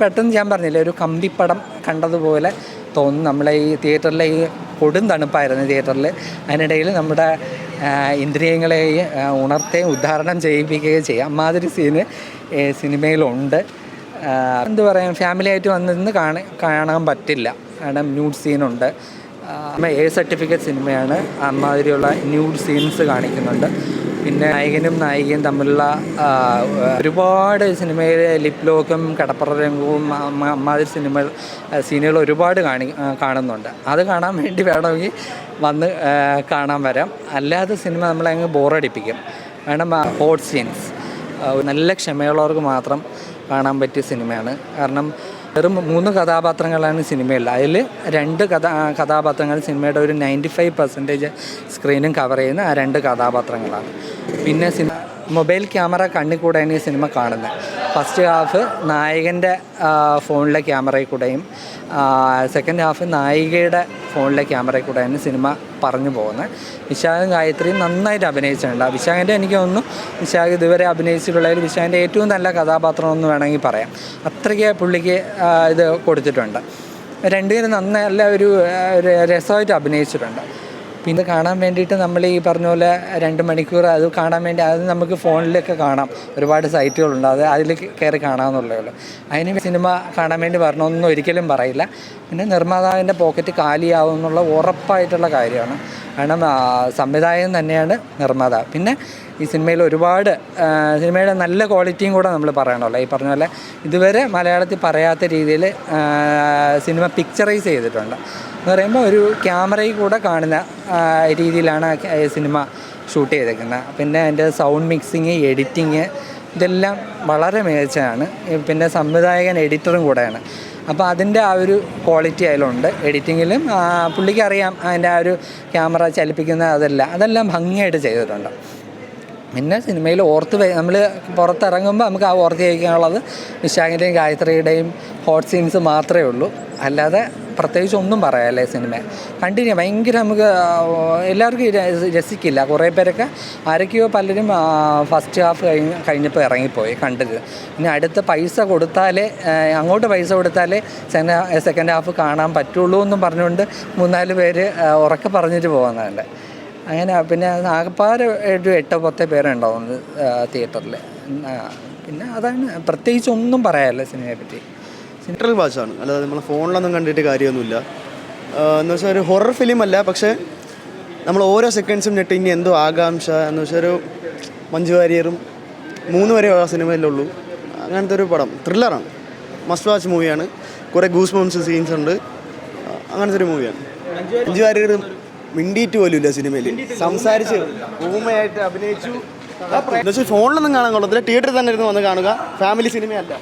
പെട്ടെന്ന് ഞാൻ പറഞ്ഞില്ലേ, ഒരു കമ്പിപ്പടം കണ്ടതുപോലെ തോന്നും. നമ്മളെ ഈ തിയേറ്ററിലെ ഈ കൊടും തണുപ്പായിരുന്നു തിയേറ്ററിൽ. അതിനിടയിൽ നമ്മുടെ ഇന്ദ്രിയങ്ങളെ ഉണർത്തുകയും ഉദ്ധാരണം ചെയ്യിപ്പിക്കുകയും ചെയ്യും. അമ്മാതിരി സീന് സിനിമയിലുണ്ട്. എന്ത് പറയാം, ഫാമിലി ആയിട്ട് വന്നിരുന്ന് കാണാൻ പറ്റില്ല. കാരണം ന്യൂഡ് സീനുണ്ട്. സർട്ടിഫിക്കറ്റ് സിനിമയാണ്. അമ്മാതിരിയുള്ള ന്യൂഡ് സീൻസ് കാണിക്കുന്നുണ്ട്. പിന്നെ നായകനും നായികയും തമ്മിലുള്ള ഒരുപാട് സിനിമയിൽ ലിപ് ലോക്കും കടപ്പുറ രംഗവും അമ്മാതിരി സീനുകൾ ഒരുപാട് കാണുന്നുണ്ട്. അത് കാണാൻ വേണ്ടി വേണമെങ്കിൽ വന്ന് കാണാൻ വരാം. അല്ലാതെ സിനിമ നമ്മളെ അങ്ങ് ബോറടിപ്പിക്കും. കാരണം ഹോട്ട് സീൻസ് നല്ല ക്ഷമയുള്ളവർക്ക് മാത്രം കാണാൻ പറ്റിയ സിനിമയാണ്. കാരണം വെറും 3 കഥാപാത്രങ്ങളാണ് സിനിമയിൽ. അതിൽ 2 കഥാപാത്രങ്ങൾ സിനിമയുടെ ഒരു 95% സ്ക്രീനും കവർ ചെയ്യുന്ന ആ 2 കഥാപാത്രങ്ങളാണ്. പിന്നെ മൊബൈൽ ക്യാമറ കണ്ണിൽ കൂടെയാണ് ഈ സിനിമ കാണുന്നത്. ഫസ്റ്റ് ഹാഫ് നായകൻ്റെ ഫോണിലെ ക്യാമറയിൽ കൂടെയും സെക്കൻഡ് ഹാഫ് നായികയുടെ ഫോണിലെ ക്യാമറയിൽ കൂടെയാണ് സിനിമ പറഞ്ഞു പോകുന്നത്. വിശാഖും ഗായത്രിയും നന്നായിട്ട് അഭിനയിച്ചിട്ടുണ്ട്. വിശാഖിൻ്റെ എനിക്ക് തോന്നുന്നു വിശാഖ് ഇതുവരെ അഭിനയിച്ചിട്ടുള്ളതിൽ വിശാഖിൻ്റെ ഏറ്റവും നല്ല കഥാപാത്രം എന്ന് വേണമെങ്കിൽ പറയാം. അത്രയ്ക്ക് പുള്ളിക്ക് ഇത് കൊടുത്തിട്ടുണ്ട്. രണ്ടുപേരും നല്ല ഒരു രസമായിട്ട് അഭിനയിച്ചിട്ടുണ്ട്. പിന്നെ കാണാൻ വേണ്ടിയിട്ട് നമ്മൾ ഈ പറഞ്ഞ പോലെ 2 മണിക്കൂർ അത് കാണാൻ വേണ്ടി അത് നമുക്ക് ഫോണിലൊക്കെ കാണാം. ഒരുപാട് സൈറ്റുകളുണ്ട്, അതിൽ കയറി കാണാമെന്നുള്ളേ ഉള്ളൂ. അതിന് സിനിമ കാണാൻ വേണ്ടി വരണമെന്നൊന്നും ഒരിക്കലും പറയില്ല. പിന്നെ നിർമ്മാതാവിൻ്റെ പോക്കറ്റ് കാലിയാവും എന്നുള്ള ഉറപ്പായിട്ടുള്ള കാര്യമാണ്. കാരണം സംവിധായകൻ തന്നെയാണ് നിർമ്മാതാവ്. പിന്നെ ഈ സിനിമയിൽ ഒരുപാട് സിനിമയുടെ നല്ല ക്വാളിറ്റിയും കൂടെ നമ്മൾ പറയണമല്ലോ. ഈ പറഞ്ഞ പോലെ ഇതുവരെ മലയാളത്തിൽ പറയാത്ത രീതിയിൽ സിനിമ പിക്ചറൈസ് ചെയ്തിട്ടുണ്ട്. എന്ന് പറയുമ്പോൾ ഒരു ക്യാമറയിൽ കൂടെ കാണുന്ന രീതിയിലാണ് സിനിമ ഷൂട്ട് ചെയ്തേക്കുന്നത്. പിന്നെ അതിൻ്റെ സൗണ്ട് മിക്സിങ്, എഡിറ്റിങ് ഇതെല്ലാം വളരെ മികച്ചതാണ്. പിന്നെ സംവിധായകൻ എഡിറ്ററും കൂടെയാണ്. അപ്പോൾ അതിൻ്റെ ആ ഒരു ക്വാളിറ്റി അതിലുണ്ട്. എഡിറ്റിങ്ങിലും പുള്ളിക്കറിയാം അതിൻ്റെ ആ ഒരു ക്യാമറ ചലിപ്പിക്കുന്ന അതെല്ലാം ഭംഗിയായിട്ട് ചെയ്തിട്ടുണ്ട്. പിന്നെ സിനിമയിൽ നമ്മൾ പുറത്തിറങ്ങുമ്പോൾ നമുക്ക് ആ ഓർത്ത് വയ്ക്കാനുള്ളത് വിശാഖിൻ്റെയും ഗായത്രിയുടെയും ഹോട്ട് സീൻസ് മാത്രമേ ഉള്ളൂ. അല്ലാതെ പ്രത്യേകിച്ച് ഒന്നും പറയാമല്ലേ. സിനിമ കണ്ടിന്യൂ ഭയങ്കര നമുക്ക് എല്ലാവർക്കും രസിക്കില്ല. കുറേ പേരൊക്കെ പലരും ഫസ്റ്റ് ഹാഫ് കഴിഞ്ഞപ്പോൾ ഇറങ്ങിപ്പോയി കണ്ടത്. ഇനി അടുത്ത പൈസ കൊടുത്താലേ അങ്ങോട്ട് പൈസ കൊടുത്താലേ സെക്കൻഡ് ഹാഫ് കാണാൻ പറ്റുള്ളൂ എന്നും പറഞ്ഞുകൊണ്ട് 3-4 പേര് ഉറക്കെ പറഞ്ഞിട്ട് പോകുന്നുണ്ട്. അങ്ങനെ പിന്നെ ആകപ്പാട് ഒരു 8-10 പേരുണ്ടാവുന്നത് തിയേറ്ററിൽ. പിന്നെ അതാണ്, പ്രത്യേകിച്ച് ഒന്നും പറയാമല്ലോ സിനിമയെ പറ്റി. സെൻട്രൽ വാച്ചാണ്, അല്ലാതെ നമ്മൾ ഫോണിലൊന്നും കണ്ടിട്ട് കാര്യമൊന്നുമില്ല. എന്ന് വെച്ചാൽ ഒരു ഹൊറർ ഫിലിം അല്ല, പക്ഷേ നമ്മൾ ഓരോ സെക്കൻഡ്സും ഞെട്ടി ഇനി എന്തോ ആകാംക്ഷ. എന്ന് വെച്ചാൽ ഒരു മഞ്ജു വാര്യറും 3 വരെ ആ സിനിമയിലുള്ളൂ. അങ്ങനത്തെ ഒരു പടം, ത്രില്ലറാണ്, മസ്റ്റ് വാച്ച് മൂവിയാണ്. കുറേ ഗൂസ് ബംസ് സീൻസ് ഉണ്ട്. അങ്ങനത്തെ ഒരു മൂവിയാണ്. മഞ്ജു വാര്യർ മിണ്ടിയിട്ട് പോലും ഇല്ല സിനിമയിൽ, സംസാരിച്ച് ഊമയായിട്ട് അഭിനയിച്ചു. എന്നുവെച്ചാൽ ഫോണിലൊന്നും കാണാൻ കൊള്ളത്തില്ല, തിയേറ്ററിൽ തന്നെ ഇരുന്ന് വന്ന് കാണുക. ഫാമിലി സിനിമയല്ല.